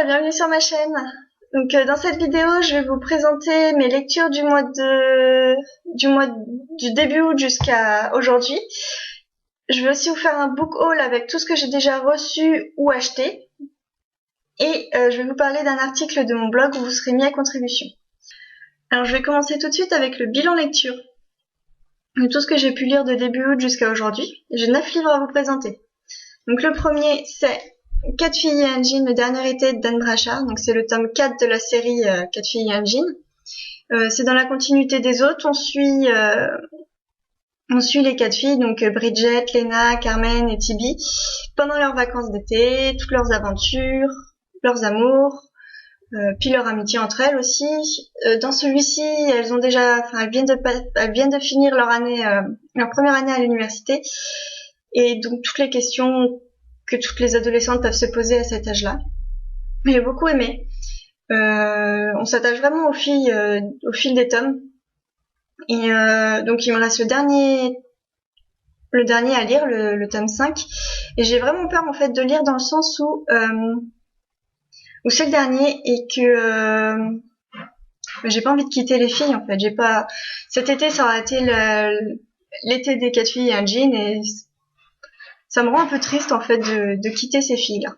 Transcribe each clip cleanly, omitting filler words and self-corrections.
bienvenue sur ma chaîne. Donc dans cette vidéo, je vais vous présenter mes lectures du début août jusqu'à aujourd'hui. Je vais aussi vous faire un book haul avec tout ce que j'ai déjà reçu ou acheté. Et je vais vous parler d'un article de mon blog où vous serez mis à contribution. Alors je vais commencer tout de suite avec le bilan lecture. De tout ce que j'ai pu lire de début août jusqu'à aujourd'hui. J'ai 9 livres à vous présenter. Donc le premier, c'est 4 filles et un jean, le dernier été de Dan Brashard. Donc c'est le tome 4 de la série 4 filles et un jean. C'est dans la continuité des autres. On suit les 4 filles, donc Bridget, Lena, Carmen et Tibi, pendant leurs vacances d'été, toutes leurs aventures, leurs amours, puis leur amitié entre elles aussi. Dans celui-ci, elles viennent de finir leur première année à l'université. Et donc toutes les questions que toutes les adolescentes peuvent se poser à cet âge-là. J'ai beaucoup aimé. On s'attache vraiment aux filles au fil des tomes. Et donc il me reste le dernier à lire, le tome 5. Et j'ai vraiment peur en fait de lire dans le sens où c'est le dernier et que j'ai pas envie de quitter les filles en fait. Cet été ça aurait été l'été des 4 filles et un jean et ça me rend un peu triste en fait de quitter ces filles-là.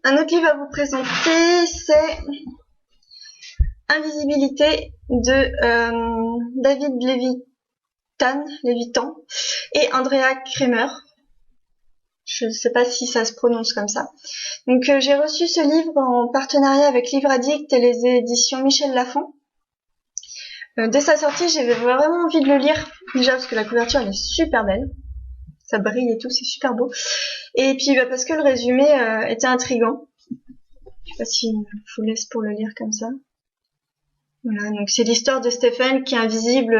Un autre livre à vous présenter, c'est Invisibilité de David Levitan et Andrea Kremer. Je ne sais pas si ça se prononce comme ça. Donc j'ai reçu ce livre en partenariat avec Livre Addict et les éditions Michel Lafon. Dès sa sortie, j'avais vraiment envie de le lire, déjà parce que la couverture elle est super belle, ça brille et tout, c'est super beau. Et puis parce que le résumé était intriguant. Je sais pas si je vous laisse pour le lire comme ça. Voilà, donc c'est l'histoire de Stephen qui est invisible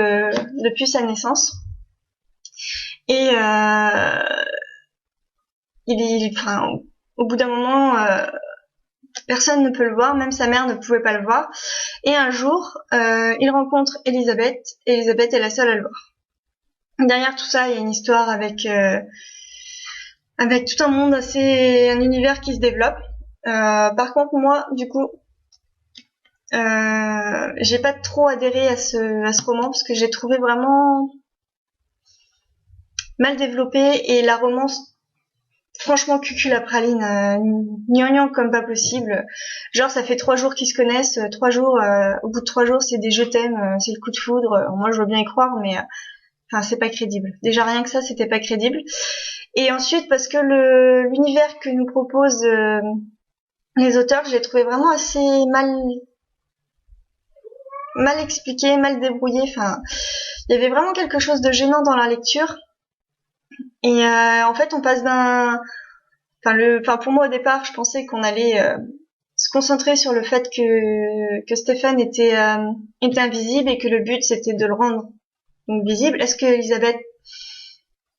depuis sa naissance. Et au bout d'un moment, personne ne peut le voir, même sa mère ne pouvait pas le voir. Et un jour, il rencontre Elisabeth, et Elisabeth est la seule à le voir. Derrière tout ça, il y a une histoire avec tout un monde, un univers qui se développe. Par contre, moi, du coup, j'ai pas trop adhéré à ce roman parce que j'ai trouvé vraiment mal développé et la romance franchement cucul-la-praline, gnangnan comme pas possible. Genre ça fait 3 jours qu'ils se connaissent, 3 jours, au bout de 3 jours c'est des je t'aime, c'est le coup de foudre. Moi je veux bien y croire mais c'est pas crédible. Déjà rien que ça c'était pas crédible. Et ensuite parce que l'univers que nous proposent les auteurs, je l'ai trouvé vraiment assez mal expliqué, mal débrouillé. Enfin, il y avait vraiment quelque chose de gênant dans la lecture. Et en fait, on passe pour moi au départ, je pensais qu'on allait se concentrer sur le fait que Stephen était invisible et que le but c'était de le rendre donc visible. Est-ce que Elisabeth,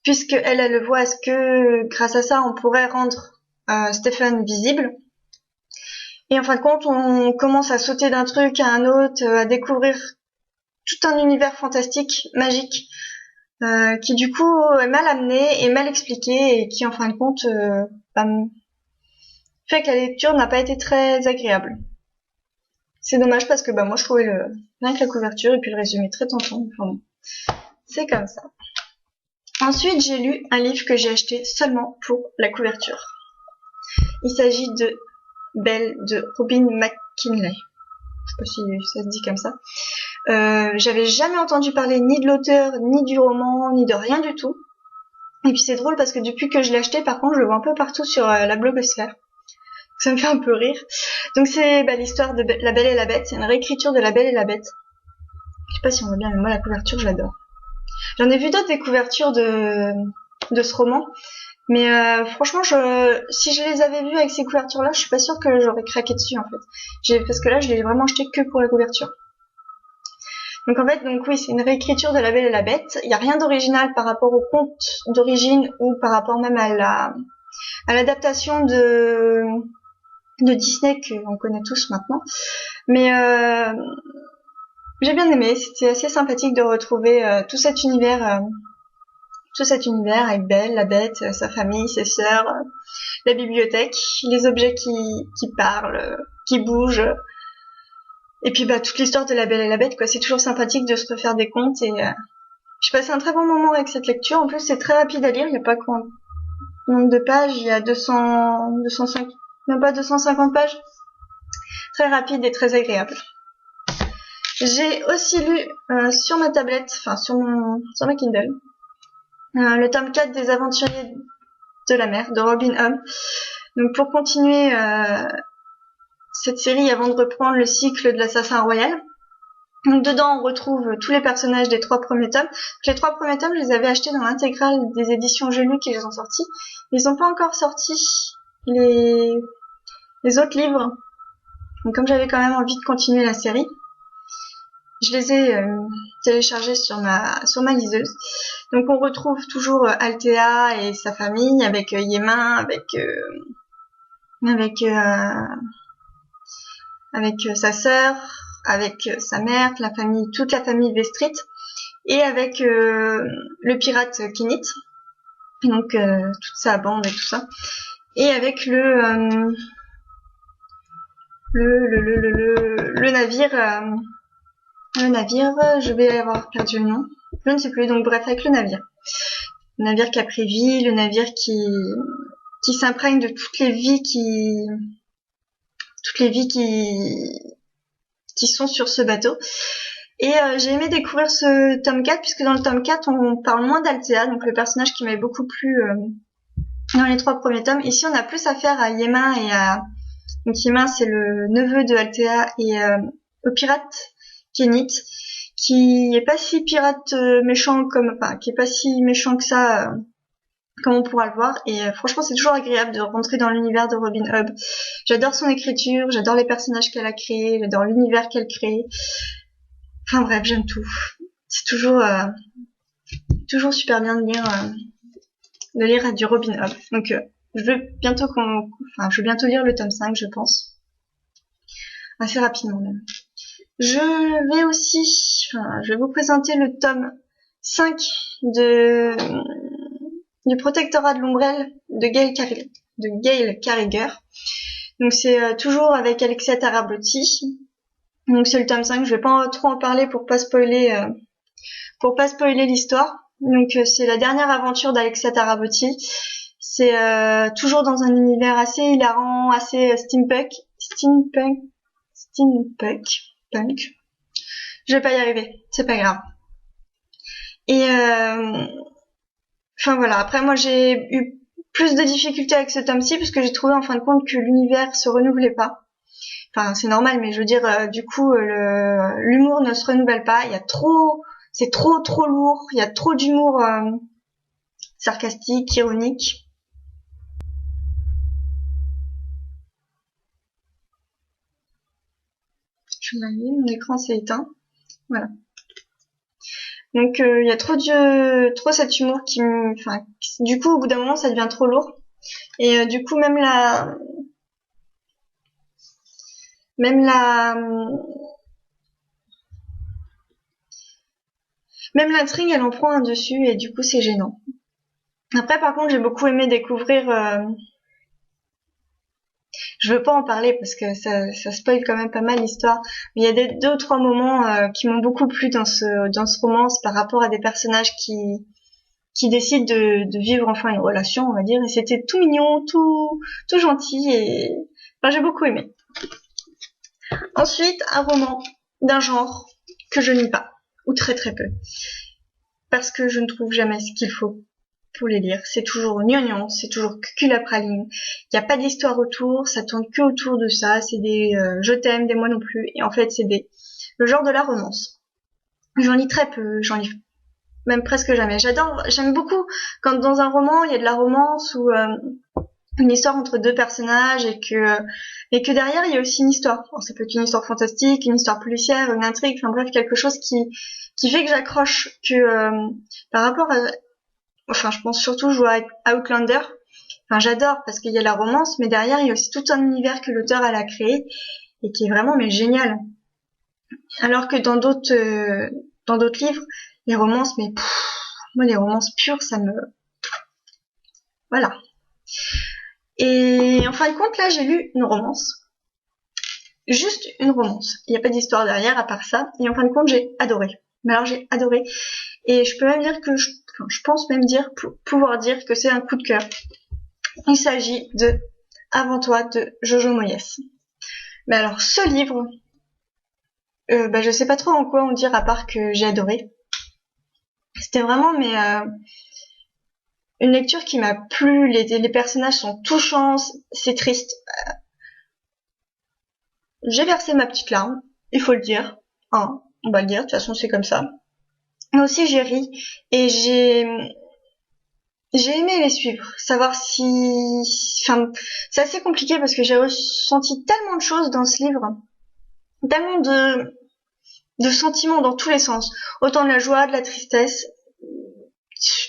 puisque elle le voit, est-ce que grâce à ça on pourrait rendre Stephen visible? Et en fin de compte, on commence à sauter d'un truc à un autre, à découvrir tout un univers fantastique, magique, qui du coup est mal amené et mal expliqué et qui en fin de compte fait que la lecture n'a pas été très agréable. C'est dommage parce que moi je trouvais rien que la couverture et puis le résumé très tentant. Enfin bon, c'est comme ça. Ensuite, j'ai lu un livre que j'ai acheté seulement pour la couverture. Il s'agit de Belle de Robin McKinley. Je sais pas si ça se dit comme ça. J'avais jamais entendu parler ni de l'auteur, ni du roman, ni de rien du tout. Et puis c'est drôle parce que depuis que je l'ai acheté, par contre, je le vois un peu partout sur la blogosphère. Ça me fait un peu rire. Donc c'est l'histoire de La Belle et la Bête. C'est une réécriture de La Belle et la Bête. Je sais pas si on voit bien, mais moi la couverture, je l'adore. J'en ai vu d'autres des couvertures de ce roman. Mais franchement, si je les avais vus avec ces couvertures-là, je suis pas sûre que j'aurais craqué dessus en fait. Parce que là, je l'ai vraiment acheté que pour la couverture. Donc en fait, oui, c'est une réécriture de La Belle et la Bête. Il y a rien d'original par rapport au conte d'origine ou par rapport même à l'adaptation de Disney qu'on connaît tous maintenant. Mais j'ai bien aimé. C'était assez sympathique de retrouver tout cet univers avec Belle, la Bête, sa famille, ses sœurs. la bibliothèque, les objets qui parlent, qui bougent. Et puis bah toute l'histoire de La Belle et la Bête, quoi. C'est toujours sympathique de se refaire des contes et j'ai passé un très bon moment avec cette lecture. En plus c'est très rapide à lire, il n'y a pas quoi. Nombre de pages, il y a 205, même pas 250 pages. Très rapide et très agréable. J'ai aussi lu sur ma tablette, enfin sur ma Kindle, le tome 4 des Aventuriers de la mer de Robin Hobb. Donc pour continuer cette série avant de reprendre le cycle de l'Assassin Royal. Donc dedans on retrouve tous les personnages des 3 premiers tomes. Donc, les 3 premiers tomes je les avais achetés dans l'intégrale des éditions J'ai lu qui les ont sortis. Ils n'ont pas encore sorti les autres livres. Donc comme j'avais quand même envie de continuer la série, je les ai téléchargés sur ma liseuse. Donc on retrouve toujours Althea et sa famille avec Yémin, avec sa sœur, avec sa mère, toute la famille Vestrit, et avec le pirate Kenneth, donc toute sa bande et tout ça, et avec le navire, je vais avoir perdu le nom, je ne sais plus, donc bref, avec le navire Capréville, le navire qui s'imprègne de toutes les vies qui sont sur ce bateau. Et j'ai aimé découvrir ce tome 4, puisque dans le tome 4, on parle moins d'Althea, donc le personnage qui m'avait beaucoup plu dans les 3 premiers tomes. Ici, on a plus affaire à Yémin donc Yémin, c'est le neveu de Althea, et au pirate Kenneth, qui est pas si pirate qui est pas si méchant que ça, comme on pourra le voir. Et franchement, c'est toujours agréable de rentrer dans l'univers de Robin Hobb. J'adore son écriture, j'adore les personnages qu'elle a créés, j'adore l'univers qu'elle crée. Enfin bref, j'aime tout. C'est toujours super bien de lire du Robin Hobb. Donc je veux bientôt lire le tome 5, je pense. Assez rapidement même. Je vais vous présenter le tome 5 du Protectorat de l'Ombrelle de Gail Carriger. Donc c'est toujours avec Alexia Tarabotti. Donc c'est le tome 5, je vais pas trop en parler pour pas spoiler l'histoire. Donc c'est la dernière aventure d'Alexia Tarabotti. C'est toujours dans un univers assez hilarant, assez steampunk. Je vais pas y arriver, c'est pas grave. Et enfin voilà, après moi j'ai eu plus de difficultés avec ce tome-ci parce que j'ai trouvé en fin de compte que l'univers se renouvelait pas. Enfin c'est normal, mais je veux dire du coup l'humour ne se renouvelle pas, c'est trop lourd, il y a trop d'humour sarcastique, ironique. Je vais m'allumer, mon écran s'est éteint. Voilà. Donc il y a trop cet humour du coup au bout d'un moment ça devient trop lourd. Et du coup même l'intrigue elle en prend un dessus et du coup c'est gênant. Après par contre j'ai beaucoup aimé découvrir je veux pas en parler parce que ça spoil quand même pas mal l'histoire, mais il y a 2 ou 3 moments qui m'ont beaucoup plu dans ce romance par rapport à des personnages qui décident de vivre enfin une relation, on va dire, et c'était tout mignon, tout gentil, et enfin j'ai beaucoup aimé. Ensuite, un roman d'un genre que je lis pas, ou très très peu, parce que je ne trouve jamais ce qu'il faut pour les lire. C'est toujours gnangnan, c'est toujours cul-à-praline. Il n'y a pas d'histoire autour, ça tourne que autour de ça. C'est des je t'aime, des moi non plus. Et en fait, c'est le genre de la romance. J'en lis très peu, j'en lis même presque jamais. J'aime beaucoup quand dans un roman, il y a de la romance ou une histoire entre 2 personnages et que derrière, il y a aussi une histoire. Alors, ça peut être une histoire fantastique, une histoire policière, une intrigue, enfin bref, quelque chose qui fait que j'accroche, par rapport à... Enfin, je pense surtout jouer à Outlander. Enfin, j'adore parce qu'il y a la romance, mais derrière, il y a aussi tout un univers que l'auteur elle a créé et qui est vraiment génial. Alors que dans d'autres livres, les romances, moi les romances pures, ça me... Voilà. Et en fin de compte, là, j'ai lu une romance. Juste une romance. Il n'y a pas d'histoire derrière à part ça. Et en fin de compte, j'ai adoré. Mais alors, j'ai adoré. Et je peux même dire que je pense même dire, pouvoir dire que c'est un coup de cœur. Il s'agit de Avant toi de Jojo Moyes. Mais alors, ce livre, je sais pas trop en quoi on dire à part que j'ai adoré. C'était vraiment une lecture qui m'a plu. Les personnages sont touchants, c'est triste. J'ai versé ma petite larme, il faut le dire. Hein, on va le dire, de toute façon c'est comme ça. Mais aussi j'ai ri et j'ai aimé les suivre, savoir si... Enfin, c'est assez compliqué parce que j'ai ressenti tellement de choses dans ce livre, tellement de sentiments dans tous les sens. Autant de la joie, de la tristesse,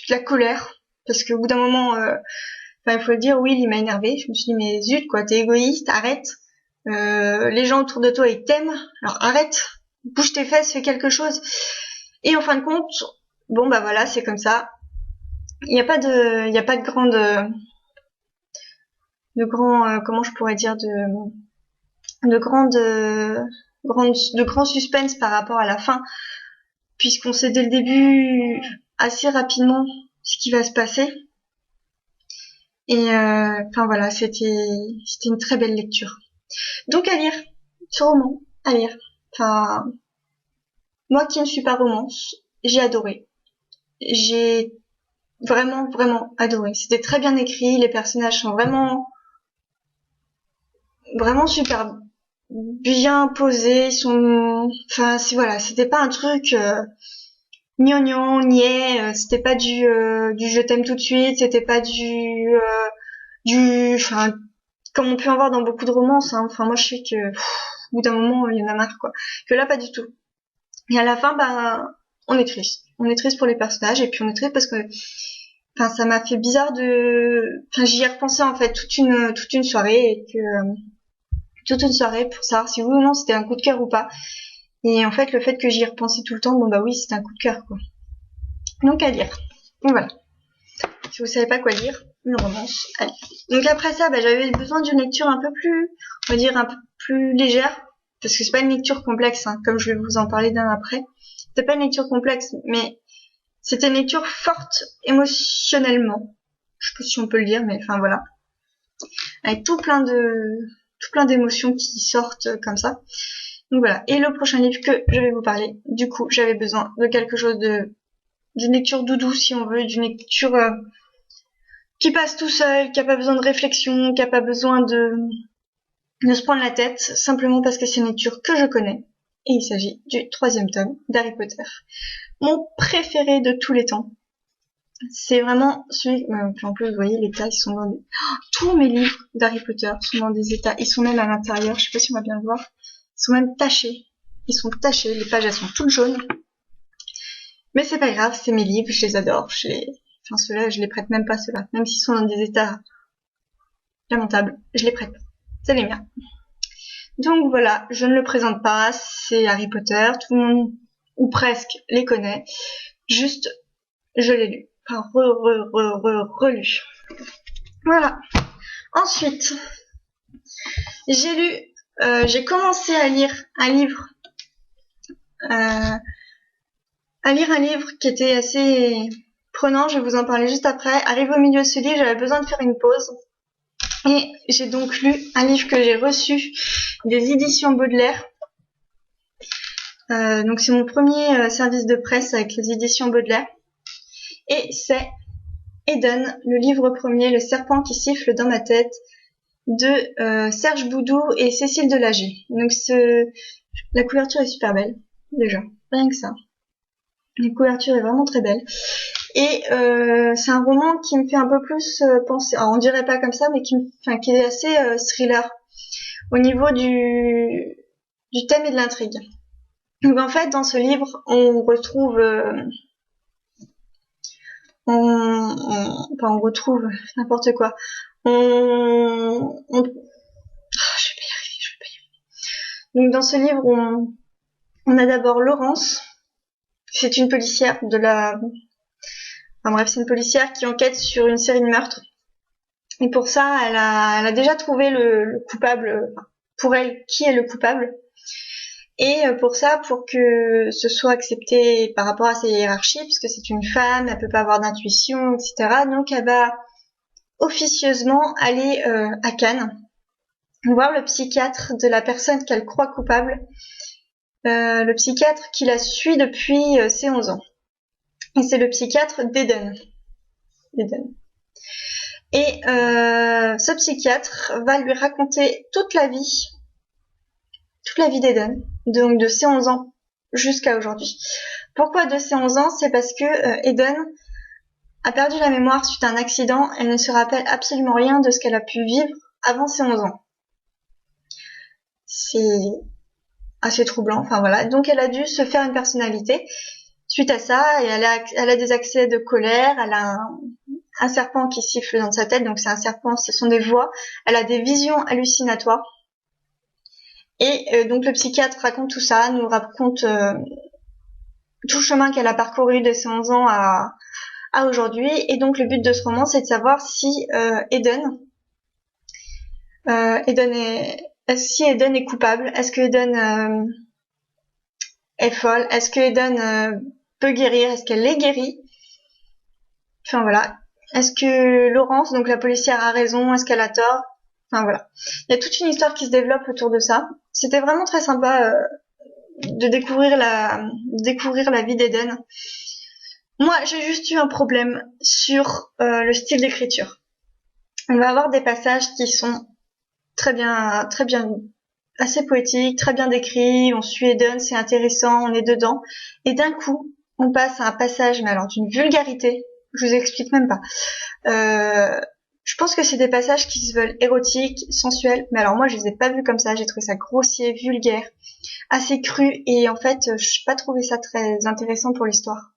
de la colère, parce qu'au bout d'un moment, il faut le dire, oui, il m'a énervé. Je me suis dit, mais zut, quoi, t'es égoïste, arrête. Les gens autour de toi, ils t'aiment, alors arrête, bouge tes fesses, fais quelque chose. Et en fin de compte, bon, bah voilà, c'est comme ça. Il n'y a pas de comment je pourrais dire, de grand suspense par rapport à la fin, puisqu'on sait dès le début assez rapidement ce qui va se passer. Et voilà, c'était une très belle lecture. Donc à lire, ce roman, à lire. Enfin, moi qui ne suis pas romance, j'ai adoré. J'ai vraiment, vraiment adoré. C'était très bien écrit, les personnages sont vraiment, vraiment super bien posés, ils sont, enfin, voilà, c'était pas un truc gnangnan, niais, c'était pas du je t'aime tout de suite, c'était pas enfin, comme on peut en voir dans beaucoup de romances, hein. Enfin, moi je sais que, au bout d'un moment, il y en a marre, quoi. Que là, pas du tout. Et à la fin, on est triste. On est triste pour les personnages, et puis on est triste parce que, enfin, ça m'a fait bizarre j'y ai repensé, en fait, toute une soirée, et que, toute une soirée pour savoir si oui ou non c'était un coup de cœur ou pas. Et en fait, le fait que j'y ai repensé tout le temps, oui, c'était un coup de cœur, quoi. Donc, à lire. Donc, voilà. Si vous savez pas quoi lire, une romance, à lire. Donc après ça, j'avais besoin d'une lecture un peu plus, on va dire, un peu plus légère, parce que c'est pas une lecture complexe, hein, comme je vais vous en parler d'un après. C'était pas une lecture complexe, mais c'était une lecture forte émotionnellement. Je sais pas si on peut le dire, mais enfin voilà. Avec tout plein d'émotions qui sortent comme ça. Donc voilà. Et le prochain livre que je vais vous parler, du coup, j'avais besoin de quelque chose d'une lecture doudou, si on veut, d'une lecture qui passe tout seul, qui a pas besoin de réflexion, qui a pas besoin de se prendre la tête, simplement parce que c'est une lecture que je connais. Et il s'agit du 3e tome d'Harry Potter. Mon préféré de tous les temps. C'est vraiment celui, en plus vous voyez les états, ils sont dans tous mes livres d'Harry Potter sont dans des états, ils sont même à l'intérieur, je sais pas si on va bien le voir, ils sont même tachés, les pages elles sont toutes jaunes. Mais c'est pas grave, c'est mes livres, je les adore, enfin ceux-là, je les prête même pas ceux-là, même s'ils sont dans des états lamentables, je les prête pas, c'est les miens. Donc voilà, je ne le présente pas, c'est Harry Potter, tout le monde, ou presque, les connaît, juste, je l'ai lu, enfin relu. Voilà. Ensuite, j'ai commencé à lire un livre, qui était assez prenant, je vais vous en parler juste après. Arrivé au milieu de ce livre, j'avais besoin de faire une pause. Et j'ai donc lu un livre que j'ai reçu des éditions Baudelaire. Donc c'est mon premier service de presse avec les éditions Baudelaire. Et c'est Eden, le livre premier, Le serpent qui siffle dans ma tête, de Serge Boudou et Cécile Delager. Donc la couverture est super belle, déjà, rien que ça. La couverture est vraiment très belle. Et c'est un roman qui me fait un peu plus penser, alors on dirait pas comme ça, mais qui est assez thriller au niveau du thème et de l'intrigue. Donc en fait, dans ce livre, on retrouve on retrouve n'importe quoi. Je vais pas y arriver. Donc dans ce livre, on a d'abord Laurence. C'est une policière c'est une policière qui enquête sur une série de meurtres. Et pour ça, elle a déjà trouvé le coupable, pour elle, qui est le coupable. Et pour ça, pour que ce soit accepté par rapport à ses hiérarchies, puisque c'est une femme, elle peut pas avoir d'intuition, etc. Donc elle va officieusement aller à Cannes, voir le psychiatre de la personne qu'elle croit coupable, le psychiatre qui la suit depuis ses 11 ans. Et c'est le psychiatre d'Eden. Et ce psychiatre va lui raconter toute la vie d'Eden, donc de ses 11 ans jusqu'à aujourd'hui. Pourquoi de ses 11 ans? C'est parce que Eden a perdu la mémoire suite à un accident. Elle ne se rappelle absolument rien de ce qu'elle a pu vivre avant ses 11 ans. C'est assez troublant, enfin voilà. Donc elle a dû se faire une personnalité suite à ça, et elle a des accès de colère, elle a un serpent qui siffle dans sa tête, donc c'est un serpent, ce sont des voix, elle a des visions hallucinatoires. Et donc le psychiatre raconte tout ça, nous raconte tout le chemin qu'elle a parcouru de ses 11 ans à aujourd'hui. Et donc le but de ce roman, c'est de savoir si Eden est coupable, est-ce que Eden est folle, est-ce que Eden peut guérir, est-ce qu'elle est guérie, enfin voilà, est-ce que Laurence, donc la policière, a raison, est-ce qu'elle a tort, enfin voilà. Il y a toute une histoire qui se développe autour de ça. C'était vraiment très sympa de découvrir la vie d'Eden. Moi, j'ai juste eu un problème sur le style d'écriture. On va avoir des passages qui sont très bien, assez poétiques, très bien décrits. On suit Eden, c'est intéressant, on est dedans. Et d'un coup, on passe à un passage, mais alors d'une vulgarité, je vous explique même pas. Je pense que c'est des passages qui se veulent érotiques, sensuels, mais alors moi je les ai pas vus comme ça. J'ai trouvé ça grossier, vulgaire, assez cru, et en fait, je n'ai pas trouvé ça très intéressant pour l'histoire.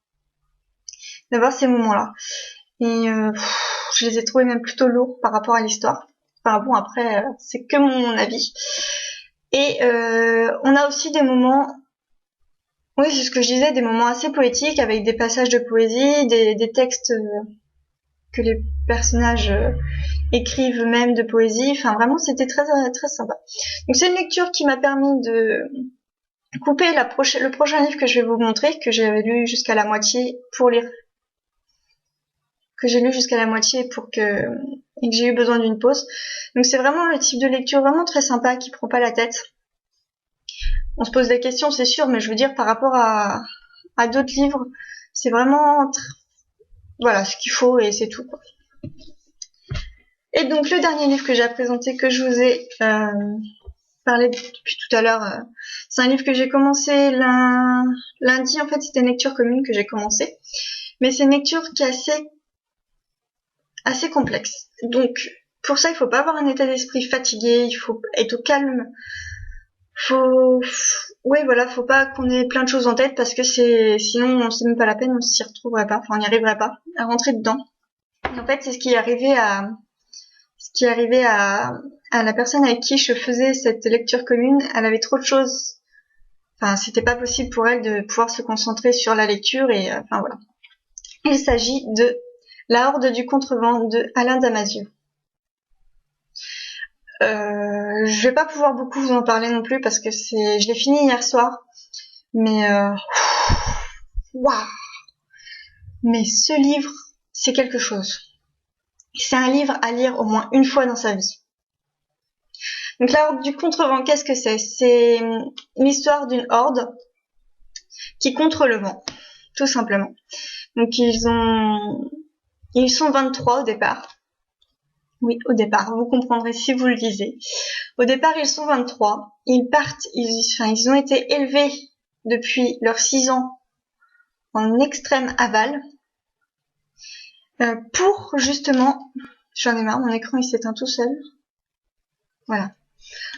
D'avoir ces moments-là. Et je les ai trouvés même plutôt lourds par rapport à l'histoire. Enfin bon, après, c'est que mon avis. Et on a aussi des moments, oui, c'est ce que je disais, des moments assez poétiques, avec des passages de poésie, des textes que les personnages écrivent eux-mêmes de poésie. Enfin, vraiment, c'était très, très sympa. Donc, c'est une lecture qui m'a permis de couper le prochain livre que je vais vous montrer, que j'avais lu jusqu'à la moitié pour lire. Que j'ai lu jusqu'à la moitié et que j'ai eu besoin d'une pause. Donc, c'est vraiment le type de lecture vraiment très sympa qui prend pas la tête. On se pose des questions, c'est sûr, mais je veux dire, par rapport à d'autres livres, c'est vraiment voilà ce qu'il faut, et c'est tout, quoi. Et donc le dernier livre que j'ai présenté, que je vous ai parlé depuis tout à l'heure, c'est un livre que j'ai commencé lundi. En fait, c'était une lecture commune que j'ai commencé, mais c'est une lecture qui est assez complexe. Donc pour ça, il faut pas avoir un état d'esprit fatigué, il faut être au calme. Faut pas qu'on ait plein de choses en tête, parce que sinon c'est même pas la peine, on s'y retrouverait pas, enfin on n'y arriverait pas à rentrer dedans. Et en fait, c'est ce qui est arrivé à la personne avec qui je faisais cette lecture commune. Elle avait trop de choses, enfin c'était pas possible pour elle de pouvoir se concentrer sur la lecture, et enfin voilà. Il s'agit de La Horde du Contrevent de Alain Damasio. Je vais pas pouvoir beaucoup vous en parler non plus, parce que je l'ai fini hier soir, mais waouh, mais ce livre, c'est quelque chose. C'est un livre à lire au moins une fois dans sa vie. Donc La Horde du Contrevent, qu'est-ce que c'est? C'est l'histoire d'une horde qui contre le vent, tout simplement. Donc ils sont 23 au départ. Oui, au départ, vous comprendrez si vous le lisez. Au départ, ils sont 23. Ils ont été élevés depuis leurs 6 ans en extrême aval, pour justement, j'en ai marre, mon écran il s'éteint tout seul. Voilà.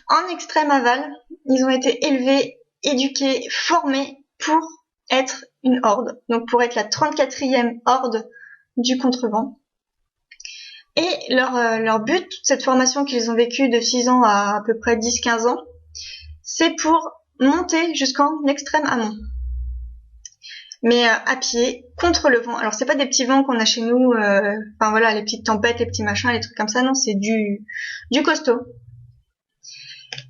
En extrême aval, ils ont été élevés, éduqués, formés pour être une horde. Donc pour être la 34e horde du Contrevent. Et leur but, cette formation qu'ils ont vécue de 6 ans à peu près 10-15 ans, c'est pour monter jusqu'en extrême amont. mais à pied, contre le vent. Alors c'est pas des petits vents qu'on a chez nous, enfin voilà, les petites tempêtes, les petits machins, les trucs comme ça, non, c'est du costaud.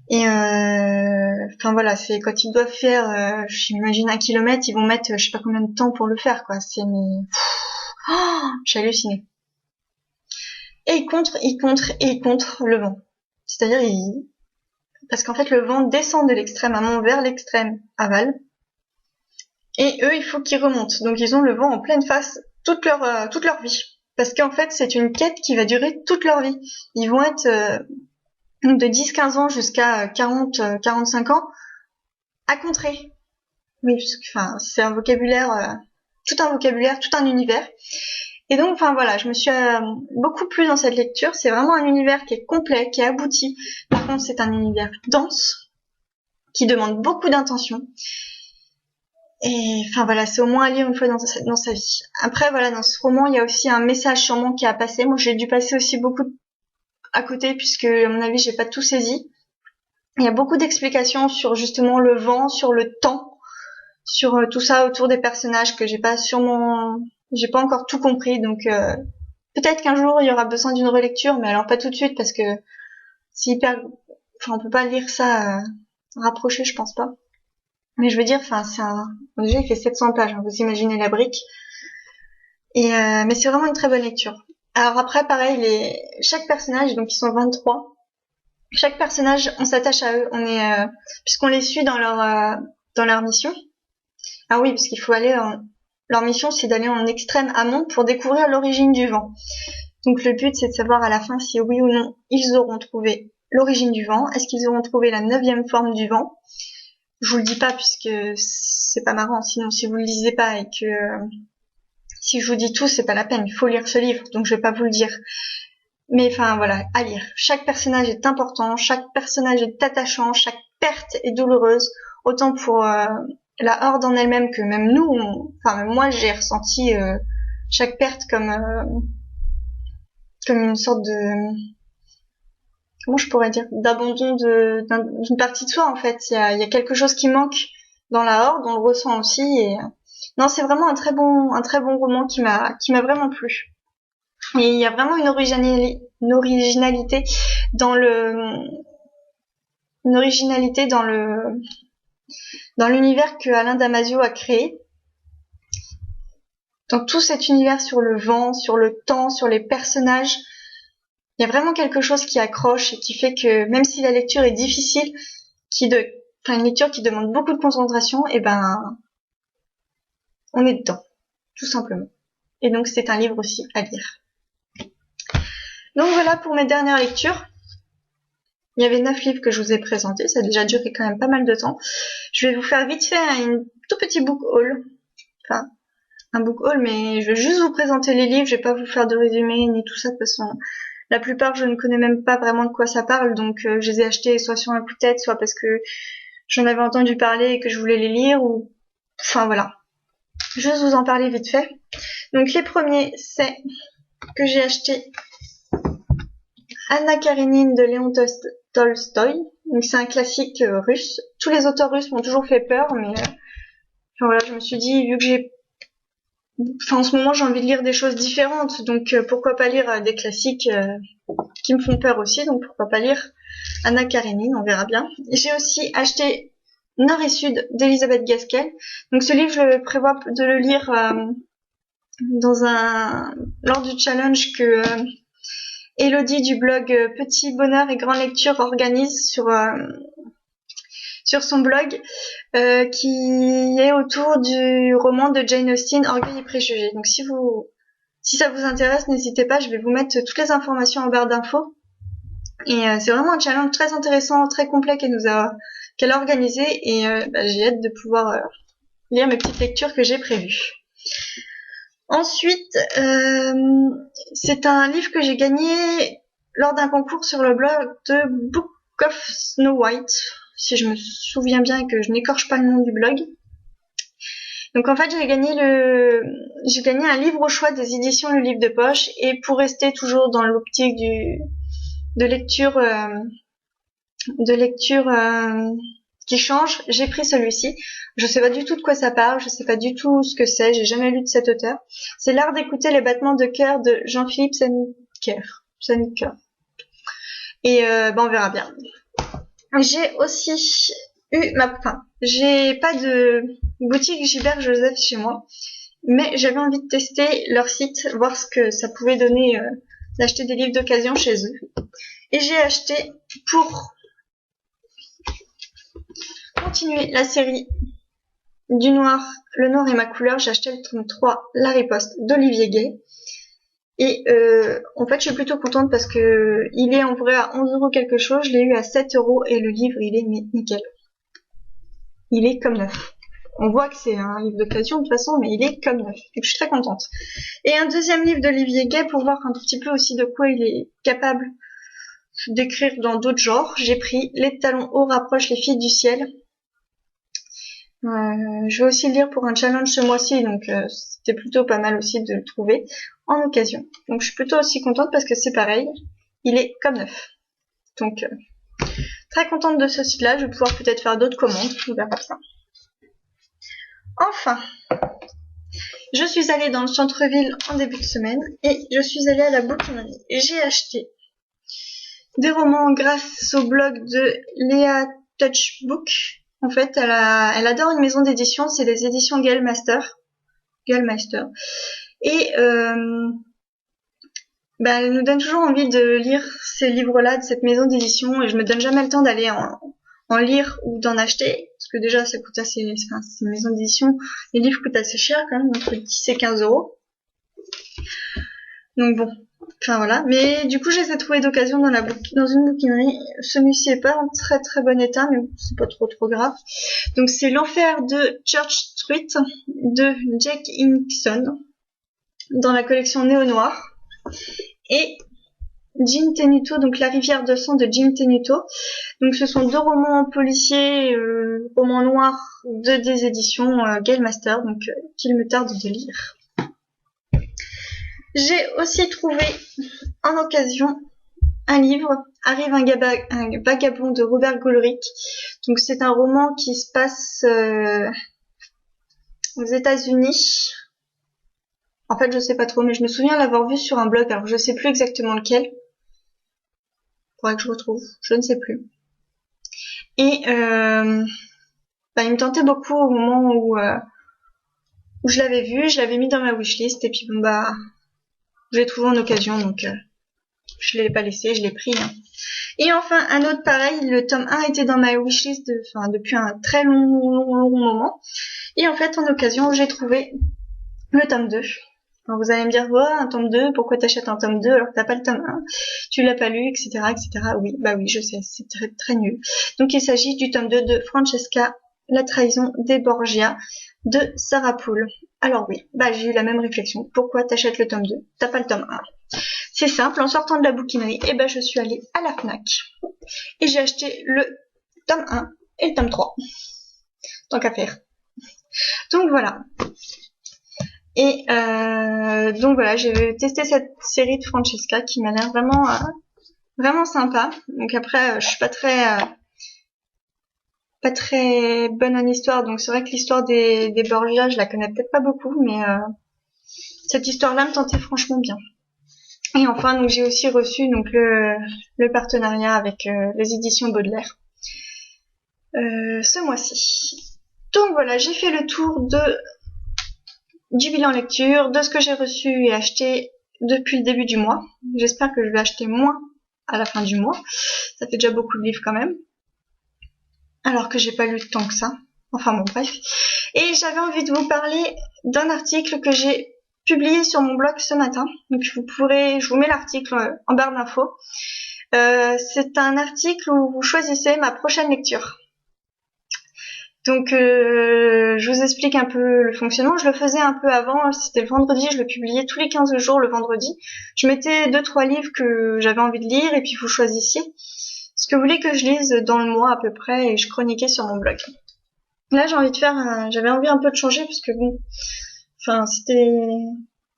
Et enfin voilà, c'est quand ils doivent faire, j'imagine 1 kilomètre, ils vont mettre je sais pas combien de temps pour le faire, quoi. C'est mais j'ai halluciné. Et ils contre le vent. C'est-à-dire parce qu'en fait le vent descend de l'extrême amont vers l'extrême aval. Et eux, il faut qu'ils remontent. Donc ils ont le vent en pleine face toute leur vie. Parce qu'en fait, c'est une quête qui va durer toute leur vie. Ils vont être de 10-15 ans jusqu'à 40-45 ans à contrer. Oui, parce que enfin, c'est un vocabulaire, tout un univers. Et donc, enfin voilà, je me suis beaucoup plu dans cette lecture. C'est vraiment un univers qui est complet, qui est abouti. Par contre, c'est un univers dense, qui demande beaucoup d'intention. Et enfin voilà, c'est au moins à lire une fois dans sa vie. Après voilà, dans ce roman, il y a aussi un message sûrement qui a passé. Moi, j'ai dû passer aussi beaucoup à côté puisque à mon avis, j'ai pas tout saisi. Il y a beaucoup d'explications sur justement le vent, sur le temps, sur tout ça autour des personnages que j'ai pas encore tout compris. Donc peut-être qu'un jour il y aura besoin d'une relecture, mais alors pas tout de suite parce que on peut pas lire ça rapproché, je pense pas. Mais je veux dire, enfin, déjà il fait 700 pages, hein, vous imaginez la brique. Et mais c'est vraiment une très bonne lecture. Alors après, pareil, chaque personnage, donc ils sont 23. Chaque personnage, on s'attache à eux. Puisqu'on les suit dans leur mission. Ah oui, parce qu'il faut aller leur mission, c'est d'aller en extrême amont pour découvrir l'origine du vent. Donc le but, c'est de savoir à la fin si oui ou non ils auront trouvé l'origine du vent. Est-ce qu'ils auront trouvé la 9e forme du vent? Je vous le dis pas puisque c'est pas marrant. Sinon, si vous le lisez pas et que si je vous dis tout, c'est pas la peine. Il faut lire ce livre, donc je vais pas vous le dire. Mais enfin voilà, à lire. Chaque personnage est important, chaque personnage est attachant, chaque perte est douloureuse. Autant pour la Horde en elle-même que même nous. Même moi, j'ai ressenti chaque perte comme une sorte de comment je pourrais dire, d'abandon d'une partie de soi en fait. Il y a quelque chose qui manque dans la Horde, on le ressent aussi. Et non, c'est vraiment un très bon roman qui m'a vraiment plu. Et il y a vraiment une originalité dans l'univers que Alain Damasio a créé. Dans tout cet univers sur le vent, sur le temps, sur les personnages, il y a vraiment quelque chose qui accroche et qui fait que même si la lecture est difficile, une lecture qui demande beaucoup de concentration, et ben on est dedans, tout simplement. Et donc c'est un livre aussi à lire. Donc voilà pour mes dernières lectures. Il y avait 9 livres que je vous ai présentés, ça a déjà duré quand même pas mal de temps. Je vais vous faire vite fait un tout petit book haul. Enfin, un book haul, mais je vais juste vous présenter les livres, je vais pas vous faire de résumé ni tout ça, de toute façon. La plupart, je ne connais même pas vraiment de quoi ça parle, donc je les ai achetés soit sur un coup de tête, soit parce que j'en avais entendu parler et que je voulais les lire, ou... Enfin, voilà. Juste vous en parler vite fait. Donc, les premiers, c'est que j'ai acheté Anna Karénine de Léon Tolstoï. Donc, c'est un classique russe. Tous les auteurs russes m'ont toujours fait peur, mais... voilà, je me suis dit, vu que en ce moment, j'ai envie de lire des choses différentes, donc pourquoi pas lire des classiques qui me font peur aussi, donc pourquoi pas lire Anna Karénine, on verra bien. J'ai aussi acheté Nord et Sud d'Elisabeth Gaskell. Donc ce livre, je prévois de le lire lors du challenge que Elodie du blog Petit Bonheur et Grande Lecture organise sur son blog, qui est autour du roman de Jane Austen, Orgueil et préjugés. Donc si ça vous intéresse, n'hésitez pas, je vais vous mettre toutes les informations en barre d'infos. Et c'est vraiment un challenge très intéressant, très complet qu'elle a organisé, et j'ai hâte de pouvoir lire mes petites lectures que j'ai prévues. Ensuite, c'est un livre que j'ai gagné lors d'un concours sur le blog de Book of Snow White, si je me souviens bien et que je n'écorche pas le nom du blog. Donc en fait, j'ai gagné un livre au choix des éditions Le Livre de Poche, et pour rester toujours dans l'optique de lecture qui change, j'ai pris celui-ci. Je sais pas du tout de quoi ça parle, je sais pas du tout ce que c'est, j'ai jamais lu de cet auteur. C'est L'art d'écouter les battements de cœur de Jean-Philippe Saniker. Et on verra bien. J'ai aussi j'ai pas de boutique Gilbert Joseph chez moi, mais j'avais envie de tester leur site, voir ce que ça pouvait donner d'acheter des livres d'occasion chez eux. Et j'ai acheté, pour continuer la série du noir, Le noir est ma couleur, j'ai acheté le tome 3, La riposte d'Olivier Gay. Et en fait, je suis plutôt contente parce que il est en vrai à 11€ quelque chose, je l'ai eu à 7€ et le livre, il est nickel. Il est comme neuf. On voit que c'est un livre d'occasion de toute façon, mais il est comme neuf. Donc je suis très contente. Et un deuxième livre d'Olivier Gay pour voir un petit peu aussi de quoi il est capable d'écrire dans d'autres genres. J'ai pris Les talons hauts rapprochent les filles du ciel. Je vais aussi le lire pour un challenge ce mois-ci, donc c'était plutôt pas mal aussi de le trouver en occasion. Donc je suis plutôt aussi contente parce que c'est pareil, il est comme neuf. Donc très contente de ce site-là, je vais pouvoir peut-être faire d'autres commandes, on verra ça. Enfin, je suis allée dans le centre-ville en début de semaine et je suis allée à la bouquinerie. Et j'ai acheté des romans grâce au blog de Léa Touchbook. En fait, elle adore une maison d'édition, c'est les éditions Gallmeister. Et elle nous donne toujours envie de lire ces livres-là de cette maison d'édition et je me donne jamais le temps d'aller en lire ou d'en acheter parce que déjà ça coûte assez, c'est une maison d'édition, les livres coûtent assez cher quand même, entre 10 et 15€. Donc bon, enfin voilà. Mais du coup, je les ai trouvés d'occasion dans une bouquinerie. Celui-ci est pas en très très bon état, mais c'est pas trop grave. Donc c'est L'enfer de Church Street de Jack Hinkson dans la collection Néo-Noir. Et Jim Tenuto, donc La rivière de sang de Jim Tenuto. Donc ce sont deux romans policiers, romans noirs des éditions Gallmeister, donc qu'il me tarde de lire. J'ai aussi trouvé en occasion un livre, Arrive un vagabond de Robert Goulrick. Donc c'est un roman qui se passe aux États-Unis. En fait, je sais pas trop, mais je me souviens l'avoir vu sur un blog, alors je sais plus exactement lequel. Faudrait que je retrouve, je ne sais plus. Et il me tentait beaucoup au moment où je l'avais vu, je l'avais mis dans ma wishlist, et puis je l'ai trouvé en occasion, donc je l'ai pas laissé, je l'ai pris. Hein. Et enfin, un autre pareil, le tome 1 était dans ma wishlist depuis un très long moment. Et en fait, en occasion, j'ai trouvé le tome 2. Alors vous allez me dire, un tome 2, pourquoi t'achètes un tome 2 alors que t'as pas le tome 1, tu l'as pas lu, etc., etc. Oui, je sais, c'est très, très nul. Donc il s'agit du tome 2 de Francesca, La trahison des Borgia, de Sarah Poole. Alors oui, j'ai eu la même réflexion. Pourquoi t'achètes le tome 2? T'as pas le tome 1. C'est simple, en sortant de la bouquinerie, je suis allée à la Fnac. Et j'ai acheté le tome 1 et le tome 3. Tant qu'à faire. Donc voilà. Et donc voilà, j'ai testé cette série de Francesca qui m'a l'air vraiment sympa. Donc après, je suis pas très bonne en histoire, donc c'est vrai que l'histoire des Borgia, je la connais peut-être pas beaucoup, mais cette histoire-là me tentait franchement bien. Et enfin, donc j'ai aussi reçu donc le partenariat avec les éditions Baudelaire ce mois-ci. Donc voilà, j'ai fait le tour du bilan lecture, de ce que j'ai reçu et acheté depuis le début du mois. J'espère que je vais acheter moins à la fin du mois. Ça fait déjà beaucoup de livres quand même. Alors que j'ai pas lu tant que ça. Enfin bon, bref. Et j'avais envie de vous parler d'un article que j'ai publié sur mon blog ce matin. Donc je vous mets l'article en barre d'infos. C'est un article où vous choisissez ma prochaine lecture. Donc je vous explique un peu le fonctionnement. Je le faisais un peu avant, c'était le vendredi, je le publiais tous les 15 jours le vendredi. Je mettais 2-3 livres que j'avais envie de lire et puis vous choisissiez ce que vous voulez que je lise dans le mois à peu près et je chroniquais sur mon blog. Là j'avais envie un peu de changer parce que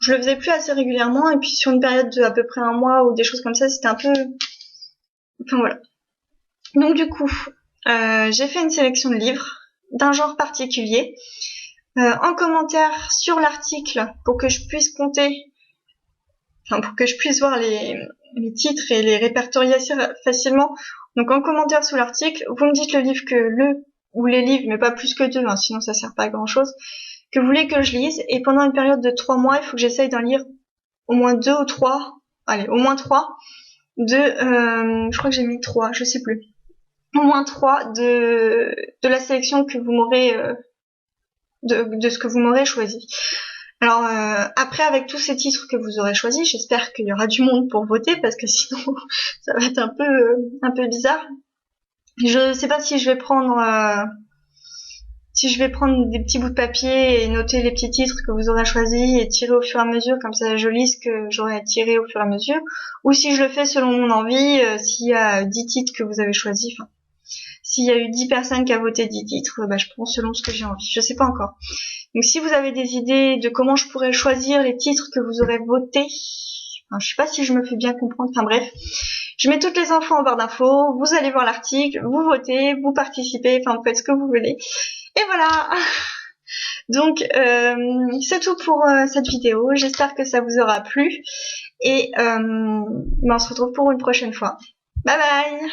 je le faisais plus assez régulièrement et puis sur une période de à peu près un mois ou des choses comme ça, c'était un peu... Enfin voilà. Donc du coup, j'ai fait une sélection de livres d'un genre particulier. En commentaire sur l'article, pour que je puisse compter, enfin pour que je puisse voir les titres et les répertorier assez facilement. Donc en commentaire sous l'article, vous me dites le livre ou les livres, mais pas plus que 2, hein, sinon ça sert pas à grand chose, que vous voulez que je lise, et pendant une période de 3 mois, il faut que j'essaye d'en lire au moins 2 ou 3, allez, au moins 3, je crois que j'ai mis 3, je sais plus, au moins 3 de la sélection que vous m'aurez, de ce que vous m'aurez choisi. Alors après, avec tous ces titres que vous aurez choisis, j'espère qu'il y aura du monde pour voter, parce que sinon ça va être un peu bizarre. Je sais pas si je vais prendre des petits bouts de papier et noter les petits titres que vous aurez choisis et tirer au fur et à mesure, comme ça je lis ce que j'aurai tiré au fur et à mesure, ou si je le fais selon mon envie, s'il y a 10 titres que vous avez choisis, enfin s'il y a eu 10 personnes qui ont voté 10 titres, je prends selon ce que j'ai envie, je sais pas encore. Donc si vous avez des idées de comment je pourrais choisir les titres que vous aurez votés, enfin, je sais pas si je me fais bien comprendre, enfin bref, je mets toutes les infos en barre d'infos, vous allez voir l'article, vous votez, vous participez, enfin vous faites ce que vous voulez. Et voilà. Donc c'est tout pour cette vidéo, j'espère que ça vous aura plu, et on se retrouve pour une prochaine fois. Bye bye.